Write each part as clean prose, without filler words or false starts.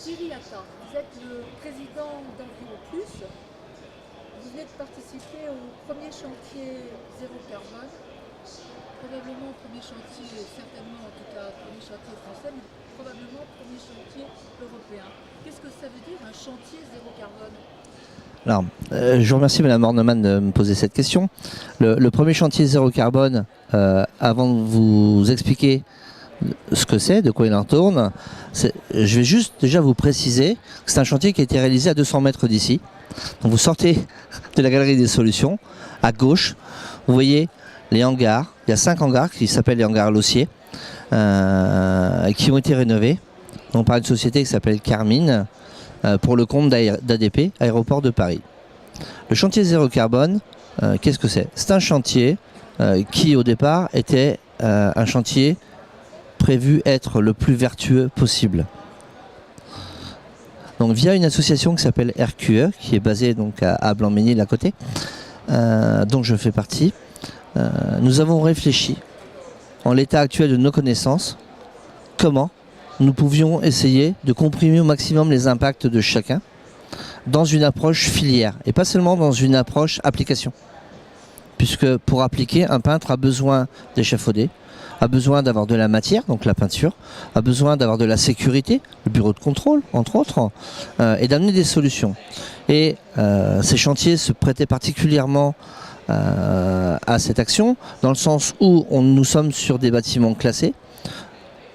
Thierry Attard, vous êtes le président d'EnviroPlus. Vous venez de participer au premier chantier zéro carbone. Probablement premier chantier, certainement en tout cas premier chantier français, mais probablement premier chantier européen. Qu'est-ce que ça veut dire un chantier zéro carbone? Alors, je vous remercie Madame Horneman de me poser cette question. Le premier chantier zéro carbone, avant de vous expliquer ce que c'est, de quoi il en tourne, je vais juste déjà vous préciser que c'est un chantier qui a été réalisé à 200 mètres d'ici. Donc vous sortez de la galerie des solutions, à gauche, vous voyez les hangars. Il y a 5 hangars qui s'appellent les hangars Lossier, qui ont été rénovés donc par une société qui s'appelle Carmine, pour le compte d'ADP, Aéroport de Paris. Le chantier zéro carbone, qu'est-ce que c'est? C'est un chantier qui au départ était un chantier prévu être le plus vertueux possible. Donc via une association qui s'appelle RQE, qui est basée donc à Blanc-Ménil à côté, dont je fais partie, nous avons réfléchi, en l'état actuel de nos connaissances, comment nous pouvions essayer de comprimer au maximum les impacts de chacun dans une approche filière et pas seulement dans une approche application. Puisque pour appliquer, un peintre a besoin d'échafauder, a besoin d'avoir de la matière, donc la peinture, a besoin d'avoir de la sécurité, le bureau de contrôle, entre autres, et d'amener des solutions. Et ces chantiers se prêtaient particulièrement à cette action, dans le sens où nous sommes sur des bâtiments classés.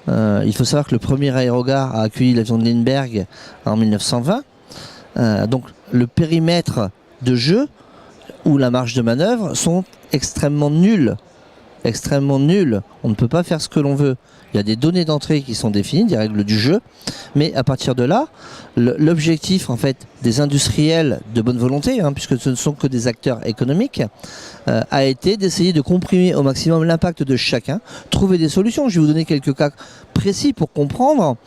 Il faut savoir que le premier aérogare a accueilli l'avion de Lindbergh en 1920. Donc le périmètre de jeu ou la marge de manœuvre sont extrêmement nuls. Extrêmement nuls. On ne peut pas faire ce que l'on veut. Il y a des données d'entrée qui sont définies, des règles du jeu. Mais à partir de là, l'objectif en fait des industriels de bonne volonté, puisque ce ne sont que des acteurs économiques, a été d'essayer de comprimer au maximum l'impact de chacun, trouver des solutions. Je vais vous donner quelques cas précis pour comprendre.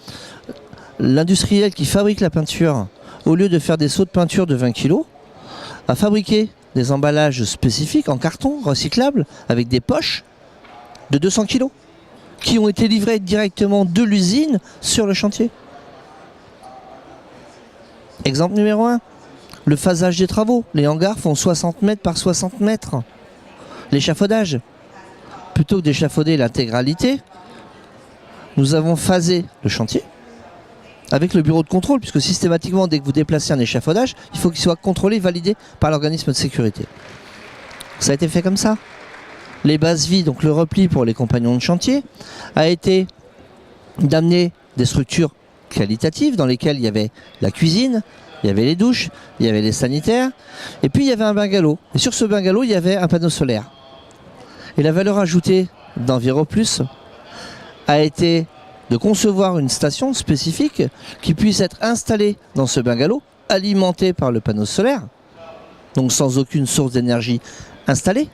L'industriel qui fabrique la peinture, au lieu de faire des seaux de peinture de 20 kg, a fabriqué des emballages spécifiques en carton recyclable avec des poches de 200 kg qui ont été livrés directement de l'usine sur le chantier. Exemple numéro 1, le phasage des travaux. Les hangars font 60 mètres par 60 mètres. L'échafaudage. Plutôt que d'échafauder l'intégralité, nous avons phasé le chantier avec le bureau de contrôle, puisque systématiquement, dès que vous déplacez un échafaudage, il faut qu'il soit contrôlé, validé par l'organisme de sécurité. Ça a été fait comme ça. Les bases vies, donc le repli pour les compagnons de chantier, a été d'amener des structures qualitatives dans lesquelles il y avait la cuisine, il y avait les douches, il y avait les sanitaires, et puis il y avait un bungalow. Et sur ce bungalow, il y avait un panneau solaire. Et la valeur ajoutée d'EnviroPlus a été de concevoir une station spécifique qui puisse être installée dans ce bungalow, alimentée par le panneau solaire, donc sans aucune source d'énergie installée,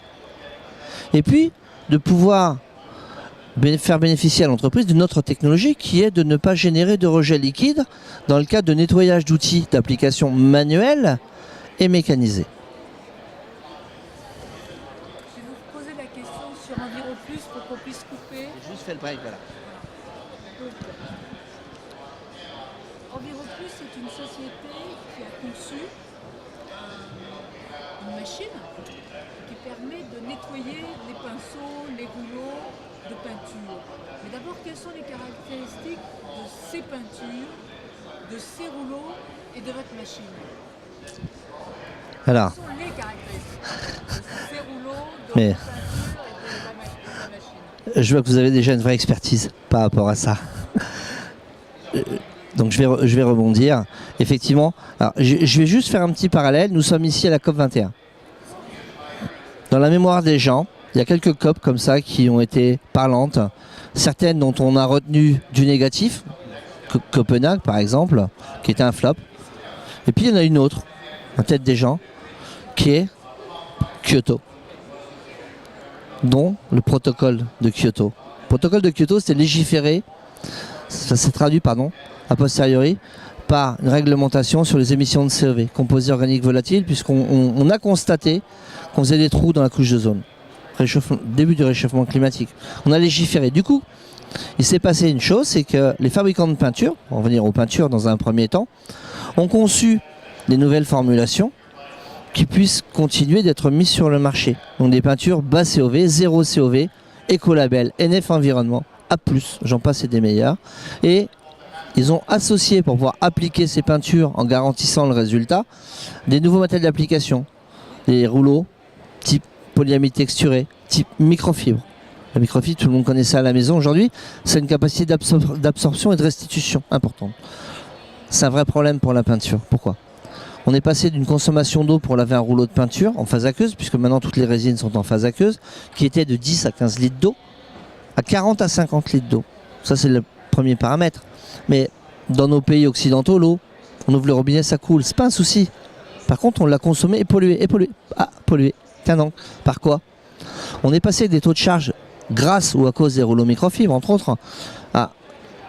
et puis de pouvoir faire bénéficier à l'entreprise d'une autre technologie qui est de ne pas générer de rejet liquide dans le cadre de nettoyage d'outils d'application manuelle et mécanisés. Je vais vous poser la question sur EnviroPlus pour qu'on puisse couper. J'ai juste fait le break, voilà. EnviroPlus est une société qui a conçu une machine qui permet de nettoyer les pinceaux, les rouleaux de peinture. Mais d'abord, quelles sont les caractéristiques de ces peintures, de ces rouleaux et de votre machine? Alors, Quelles sont les caractéristiques de ces rouleaux, de Mais- votre peinture et de la machine? je vois que vous avez déjà une vraie expertise par rapport à ça. Donc je vais rebondir. Effectivement, alors, je vais juste faire un petit parallèle. Nous sommes ici à la COP 21. Dans la mémoire des gens, il y a quelques COP comme ça qui ont été parlantes. Certaines dont on a retenu du négatif. Copenhague par exemple, qui était un flop. Et puis il y en a une autre, en tête des gens, qui est Kyoto. Dont le protocole de Kyoto. Le protocole de Kyoto, c'était légiféré, ça s'est traduit, a posteriori, par une réglementation sur les émissions de CEV, composés organiques volatiles, puisqu'on a constaté qu'on faisait des trous dans la couche d'ozone. Début du réchauffement climatique. On a légiféré. Du coup, il s'est passé une chose, c'est que les fabricants de peinture, on va revenir aux peintures dans un premier temps, ont conçu des nouvelles formulations qui puissent continuer d'être mises sur le marché. Donc des peintures bas COV, 0 COV, Écolabel, NF Environnement, A+, j'en passe et des meilleurs. Et ils ont associé, pour pouvoir appliquer ces peintures en garantissant le résultat, des nouveaux matériels d'application. Des rouleaux type polyamide texturé, type microfibre. La microfibre, tout le monde connaît ça à la maison aujourd'hui, c'est une capacité d'absorption et de restitution importante. C'est un vrai problème pour la peinture. Pourquoi ? On est passé d'une consommation d'eau pour laver un rouleau de peinture en phase aqueuse, puisque maintenant toutes les résines sont en phase aqueuse, qui était de 10 à 15 litres d'eau, à 40 à 50 litres d'eau. Ça, c'est le premier paramètre. Mais dans nos pays occidentaux, l'eau, on ouvre le robinet, ça coule. C'est pas un souci. Par contre, on l'a consommée et polluée, et polluée. Ah, polluée. Tiens donc. Par quoi ? On est passé des taux de charge, grâce ou à cause des rouleaux microfibres, entre autres, à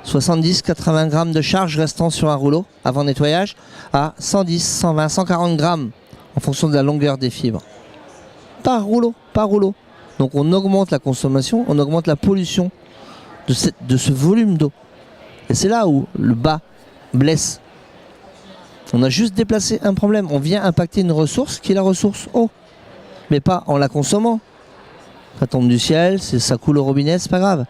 70-80 grammes de charge restant sur un rouleau avant nettoyage, à 110, 120, 140 grammes en fonction de la longueur des fibres. Par rouleau, par rouleau. Donc on augmente la consommation, on augmente la pollution de ce volume d'eau. Et c'est là où le bas blesse. On a juste déplacé un problème. On vient impacter une ressource qui est la ressource eau. Mais pas en la consommant. Ça tombe du ciel, ça coule au robinet, c'est pas grave.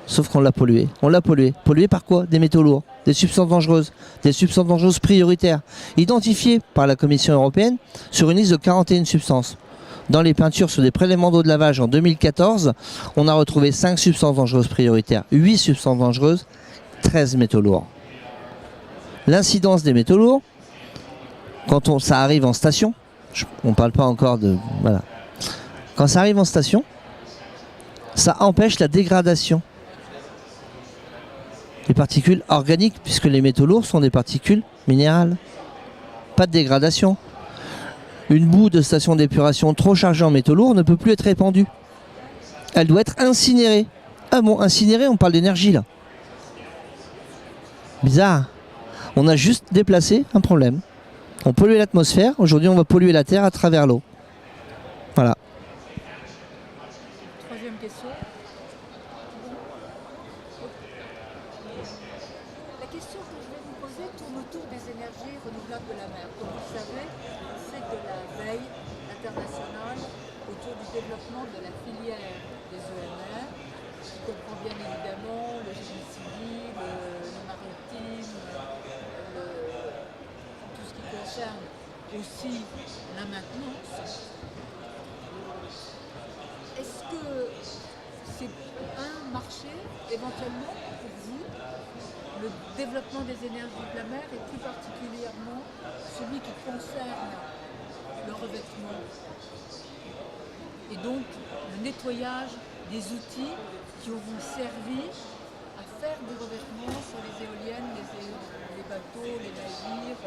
Sauf qu'on l'a pollué. On l'a pollué. Pollué par quoi ? Des métaux lourds, des substances dangereuses, des substances dangereuses prioritaires, identifiées par la Commission européenne sur une liste de 41 substances. Dans les peintures sur des prélèvements d'eau de lavage en 2014, on a retrouvé 5 substances dangereuses prioritaires, 8 substances dangereuses, 13 métaux lourds. L'incidence des métaux lourds, quand ça arrive en station, on ne parle pas encore de... Voilà. Quand ça arrive en station, ça empêche la dégradation des particules organiques, puisque les métaux lourds sont des particules minérales. Pas de dégradation. Une boue de station d'épuration trop chargée en métaux lourds ne peut plus être répandue. Elle doit être incinérée. Ah bon, incinérée, on parle d'énergie là. Bizarre. On a juste déplacé un problème. On polluait l'atmosphère, aujourd'hui on va polluer la terre à travers l'eau. Voilà. Troisième question. La question que je vais vous poser tourne autour des énergies renouvelables de la mer. Comme vous le savez, c'est de la veille internationale autour du développement de la filière des ENR, qui comprend bien évidemment le génie civil, le maritime, tout ce qui concerne aussi la maintenance. Est-ce que c'est un marché éventuellement pour vous, le développement des énergies de la mer et plus particulièrement celui qui concerne le revêtement et donc le nettoyage des outils qui auront servi à faire du revêtement sur les éoliennes, les bateaux, les navires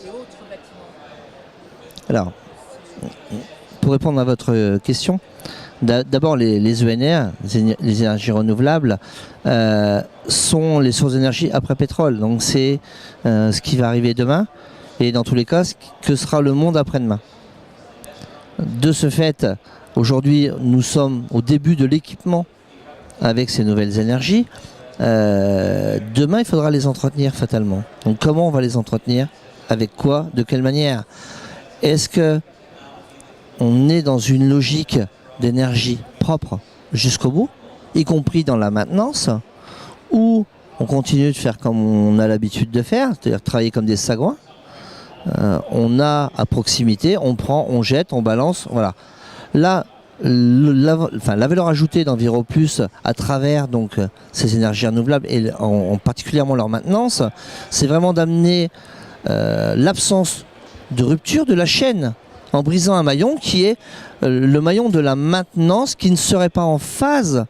et autres bâtiments? Alors, pour répondre à votre question, d'abord les ENR, les énergies renouvelables, sont les sources d'énergie après pétrole. Donc c'est ce qui va arriver demain et dans tous les cas, que sera le monde après-demain. De ce fait, aujourd'hui, nous sommes au début de l'équipement avec ces nouvelles énergies. Demain, il faudra les entretenir fatalement. Donc comment on va les entretenir ? Avec quoi ? De quelle manière ? Est-ce que on est dans une logique d'énergie propre jusqu'au bout, y compris dans la maintenance, ou on continue de faire comme on a l'habitude de faire, c'est-à-dire travailler comme des sagouins. On a à proximité, on prend, on jette, on balance, voilà. Là, la valeur ajoutée d'Enviro Plus à travers donc ces énergies renouvelables et particulièrement leur maintenance, c'est vraiment d'amener l'absence de rupture de la chaîne en brisant un maillon qui est le maillon de la maintenance qui ne serait pas en phase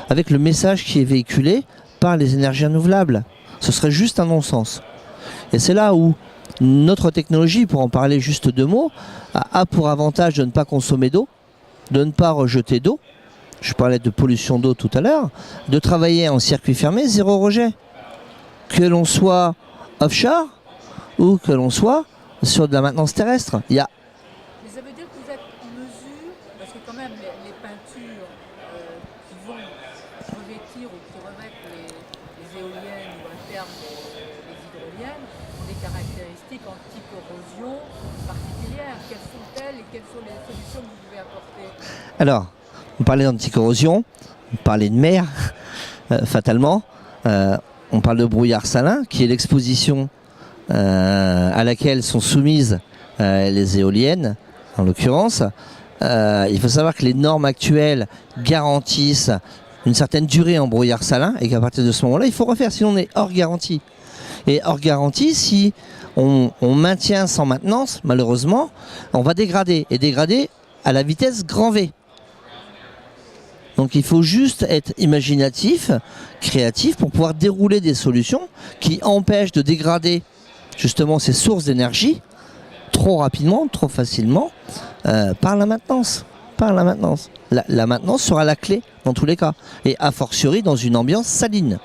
avec le message qui est véhiculé par les énergies renouvelables. Ce serait juste un non-sens. Et c'est là où notre technologie, pour en parler juste deux mots, a pour avantage de ne pas consommer d'eau, de ne pas rejeter d'eau. Je parlais de pollution d'eau tout à l'heure, de travailler en circuit fermé, zéro rejet. Que l'on soit offshore ou que l'on soit sur de la maintenance terrestre. Il y a... Mais ça veut dire que vous êtes en mesure, parce que quand même les peintures qui vont concerne les hydroliennes, ont des caractéristiques anti-corrosion particulières. Quelles sont-elles et quelles sont les solutions que vous pouvez apporter? Alors, on parlait d'anticorrosion, on parlait de mer, fatalement. On parle de brouillard salin, qui est l'exposition à laquelle sont soumises les éoliennes, en l'occurrence. Il faut savoir que les normes actuelles garantissent une certaine durée en brouillard salin et qu'à partir de ce moment-là, il faut refaire, sinon on est hors garantie. Et hors garantie, si on maintient sans maintenance, malheureusement, on va dégrader, et dégrader à la vitesse grand V. Donc il faut juste être imaginatif, créatif, pour pouvoir dérouler des solutions qui empêchent de dégrader justement ces sources d'énergie trop rapidement, trop facilement, par la maintenance. La maintenance sera la clé dans tous les cas, et a fortiori dans une ambiance saline.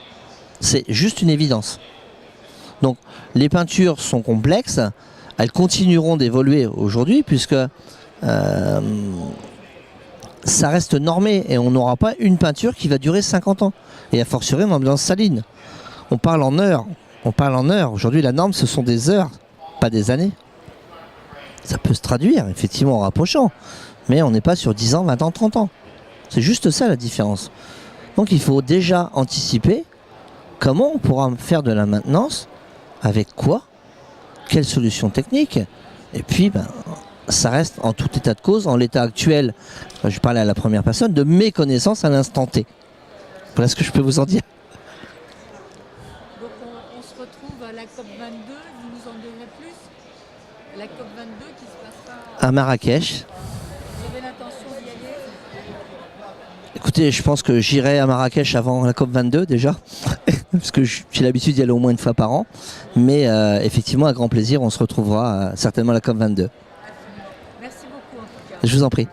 C'est juste une évidence. Donc les peintures sont complexes, elles continueront d'évoluer aujourd'hui puisque ça reste normé et on n'aura pas une peinture qui va durer 50 ans. Et a fortiori en ambiance saline. On parle en heures. Aujourd'hui la norme ce sont des heures, pas des années. Ça peut se traduire effectivement en rapprochant, mais on n'est pas sur 10 ans, 20 ans, 30 ans. C'est juste ça la différence. Donc il faut déjà anticiper comment on pourra faire de la maintenance, avec quoi, quelle solution technique, et puis ça reste en tout état de cause, en l'état actuel, je parlais à la première personne, de méconnaissance à l'instant T. Voilà ce que je peux vous en dire. Donc on se retrouve à la COP22, vous nous en direz plus? La COP22 qui se passera À Marrakech. Vous avez l'intention d'y aller? Écoutez, je pense que j'irai à Marrakech avant la COP22 déjà, parce que j'ai l'habitude d'y aller au moins une fois par an. Mais effectivement, à grand plaisir, on se retrouvera certainement à la COP22. Merci beaucoup en tout cas. Je vous en prie.